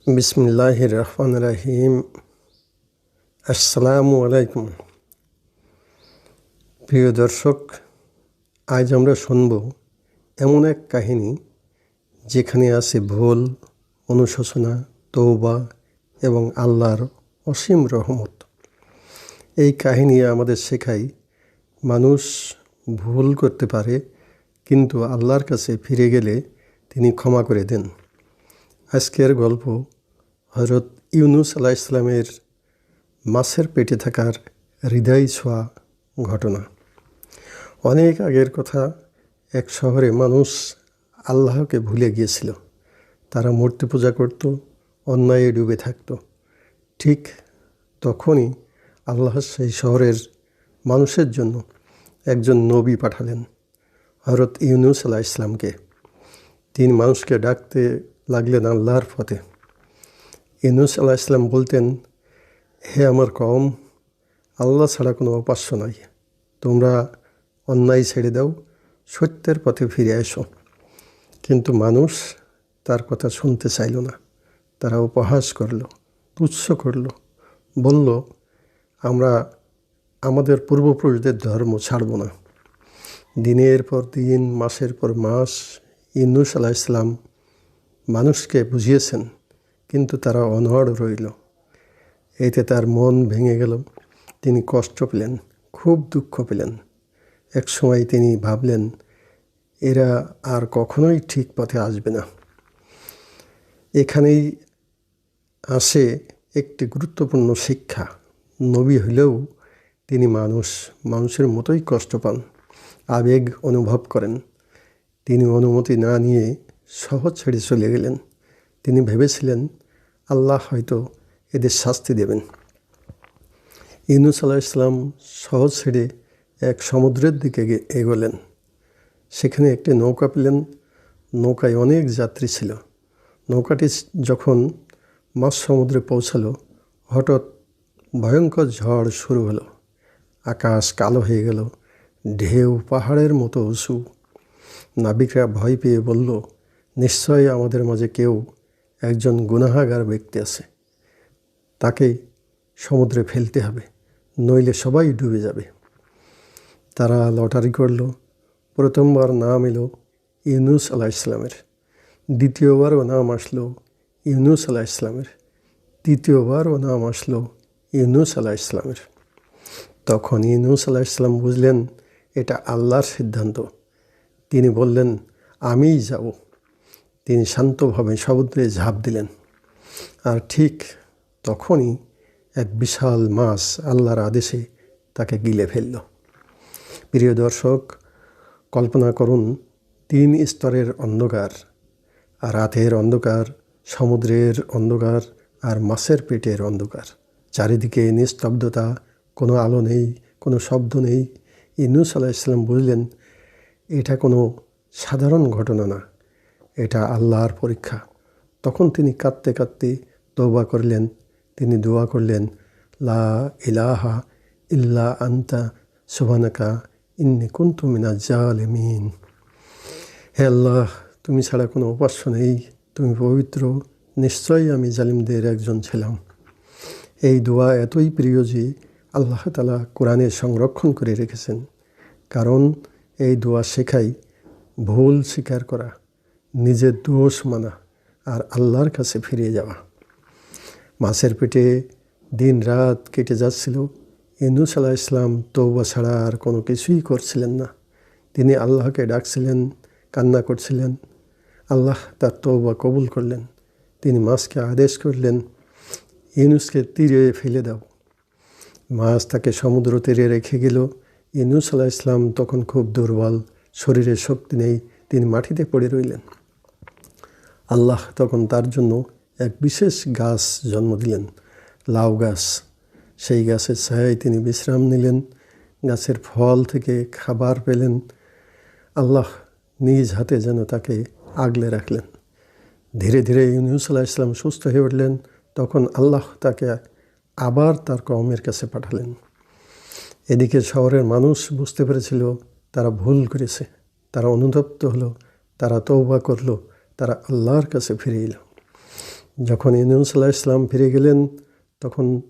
বিসমিল্লাহির রহমানির রহিম। আসসালামু আলাইকুম। প্রিয় দর্শক, আজ আমরা শুনব এমন এক কাহিনী যেখানে আছে ভুল, অনুশোচনা, তওবা এবং আল্লাহর অসীম রহমত। এই কাহিনী আমাদের শেখায় মানুষ ভুল করতে পারে, কিন্তু আল্লাহর কাছে ফিরে গেলে তিনি ক্ষমা করে দেন। আজকের গল্প হযরত ইউনুস আলাইহিস সালামের মাছের পেটে থাকার হৃদয় ছোঁয়া ঘটনা। অনেক আগের কথা। এক শহরে মানুষ আল্লাহকে ভুলে গিয়েছিল। তারা মূর্তি পূজা করত, অন্যায়ে ডুবে থাকত। ঠিক তখনই আল্লাহ সেই শহরের মানুষের জন্য একজন নবী পাঠালেন, হযরত ইউনুস আলাইহিস সালামকে। তিনি মানুষকে ডাকতে লাগলেন আল্লাহর পথে। ইউনুস আলাইহিস সালাম বলতেন, হে আমার কওম, আল্লাহ ছাড়া কোনো উপাস্য নাই। তোমরা অন্যায় ছেড়ে দাও, সত্যের পথে ফিরে এসো। কিন্তু মানুষ তার কথা শুনতে চাইল না। তারা উপহাস করল, তুচ্ছ করল, বলল, আমরা আমাদের পূর্বপুরুষদের ধর্ম ছাড়ব না। দিনের পর দিন, মাসের পর মাস ইউনুস আলাইহিস সালাম মানুষকে বুঝিয়েছেন, কিন্তু তারা অনড় রইল। এতে তার মন ভেঙে গেল। তিনি কষ্ট পেলেন, খুব দুঃখ পেলেন। এক সময় তিনি ভাবলেন, এরা আর কখনোই ঠিক পথে আসবে না। এখানেই আসে একটি গুরুত্বপূর্ণ শিক্ষা। নবী হলেও তিনি মানুষের মতোই কষ্ট পান, আবেগ অনুভব করেন। তিনি অনুমতি না নিয়ে শহর ছেড়ে চলে গেলেন। তিনি ভেবেছিলেন আল্লাহ হয়তো এদের শাস্তি দেবেন। ইউনুস আলাইহিস সালাম শহর ছেড়ে এক সমুদ্রের দিকে এগোলেন। সেখানে একটি নৌকা পেলেন। নৌকায় অনেক যাত্রী ছিল। নৌকাটি যখন মাঝ সমুদ্রে পৌঁছালো, হঠাৎ ভয়ঙ্কর ঝড় শুরু হলো। আকাশ কালো হয়ে গেল, ঢেউ পাহাড়ের মতো উঁচু। নাবিকরা ভয় পেয়ে বলল, নিশ্চয়ই আমাদের মাঝে কেউ একজন গুনাহগার ব্যক্তি আছে। তাকে সমুদ্রে ফেলতে হবে, নইলে সবাই ডুবে যাবে। তারা লটারি করল। প্রথমবার নাম এলো ইউনুস আলাইহিস সালামের। দ্বিতীয়বারও নাম আসলো ইউনুস আলাইহিস সালামের। তৃতীয়বারও নাম আসলো ইউনুস আলাইহিস সালামের। তখন ইউনুস আলাইহিস সালাম বুঝলেন এটা আল্লাহর সিদ্ধান্ত। তিনি বললেন, আমিই যাব। তিনি শান্তভাবে সমুদ্রে ঝাঁপ দিলেন। আর ঠিক তখনই এক বিশাল মাছ আল্লাহর আদেশে তাকে গিলে ফেলল। প্রিয় দর্শক, কল্পনা করুন 3 স্তরের অন্ধকার, আর রাতের অন্ধকার, সমুদ্রের অন্ধকার, আর মাছের পেটের অন্ধকার। চারিদিকে নিস্তব্ধতা, কোনো আলো নেই, কোনো শব্দ নেই। ইউনুস আলাইহিস সালাম বুঝলেন এটা কোনো সাধারণ ঘটনা না, এটা আল্লাহর পরীক্ষা। তখন তিনি কাঁদতে কাঁদতে তওবা করলেন। তিনি দোয়া করলেন, লা ইলাহা ইল্লা আনতা সুবহানাকা ইন্নী কুনতু মিনাজ জালিমিন। হে আল্লাহ, তুমি ছাড়া কোনো উপাস্য নেই, তুমি পবিত্র, নিশ্চয়ই আমি জালিমদের একজন ছিলাম। এই দোয়া এতই প্রিয় যে আল্লাহ তাআলা কোরআনে সংরক্ষণ করে রেখেছেন। কারণ এই দোয়া শেখায় ভুল স্বীকার করা, নিজের দোষ মানা, আর আল্লাহর কাছে ফিরে যাওয়া। মাছের পেটে দিন রাত কেটে যাচ্ছিল। ইউনুস আলাইহিস সালাম তওবা ছাড়া আর কোনো কিছুই করছিলেন না। তিনি আল্লাহকে ডাকছিলেন, কান্না করছিলেন। আল্লাহ তার তওবা কবুল করলেন। তিনি মাছকে আদেশ করলেন, ইউনুসকে তীরে ফেলে দাও। মাছ তাকে সমুদ্র তীরে রেখে গেল। ইউনুস আলাইহিস সালাম তখন খুব দুর্বল, শরীরে শক্তি নেই। তিনি মাটিতে পড়ে রইলেন। আল্লাহ তখন তার জন্য এক বিশেষ গাছ জন্ম দিলেন, লাউ গাছ। সেই গাছের ছায়ায় তিনি বিশ্রাম নিলেন। গাছের ফল থেকে খাবার পেলেন। আল্লাহ নিজ হাতে যেন তাকে আগলে রাখলেন। ধীরে ধীরে ইউনুস আলাইহিস সালাম সুস্থ হয়ে উঠলেন। তখন আল্লাহ তাকে আবার তার কওমের কাছে পাঠালেন। এদিকে শহরের মানুষ বুঝতে পেরেছিল তারা ভুল করেছে। তারা অনুতপ্ত হলো, তারা তওবা করলো, তারা আল্লাহর কাছে ফিরে এলো। যখন ইউনূস আলাইহিস সালাম ফিরে গেলেন তখন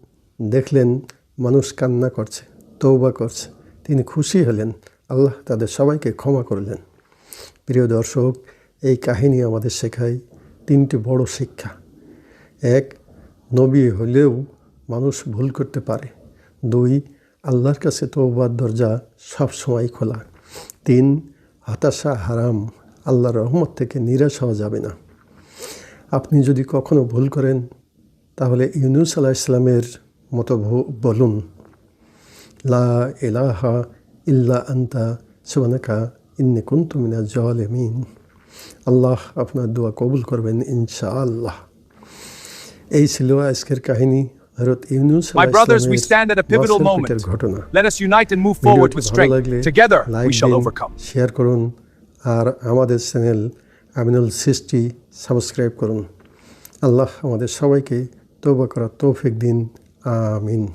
দেখলেন মানুষ কান্না করছে, তওবা করছে। তিনি খুশি হলেন, আল্লাহ তাদের সবাইকে ক্ষমা করলেন। প্রিয় দর্শক, এই কাহিনী আমাদের শেখায় তিনটি বড় শিক্ষা। এক, নবী হলেও মানুষ ভুল করতে পারে। দুই, আল্লাহর কাছে তওবার দরজা সবসময় খোলা। তিন, হতাশা হারাম, আল্লাহর রহমত থেকে নিরাশ হওয়া যাবে না। আপনি যদি কখনো ভুল করেন তাহলে ইউনূস আলাইহিস সালামের মতো বলুন, লা ইলাহা ইল্লা আনতা সুবহানাকা ইন্নী কুনতু মিনাজ জালিমিন। আল্লাহ আপনার দোয়া কবুল করবেন ইনশাআল্লাহ। এই ছিল আজকের কাহিনী হযরত ইউনূস My brothers, we আলাইহিস stand at a pivotal সালামের moment. ঘটনা। Let us unite and move forward with ভিডিওটি ভালো strength. লাগলে Together, লাইক we shall দিন, overcome. শেয়ার করুন, আর আমাদের চ্যানেল আমিনুল সৃষ্টি সাবস্ক্রাইব করুন। আল্লাহ আমাদের সবাইকে তওবা করার তৌফিক দিন। আমিন।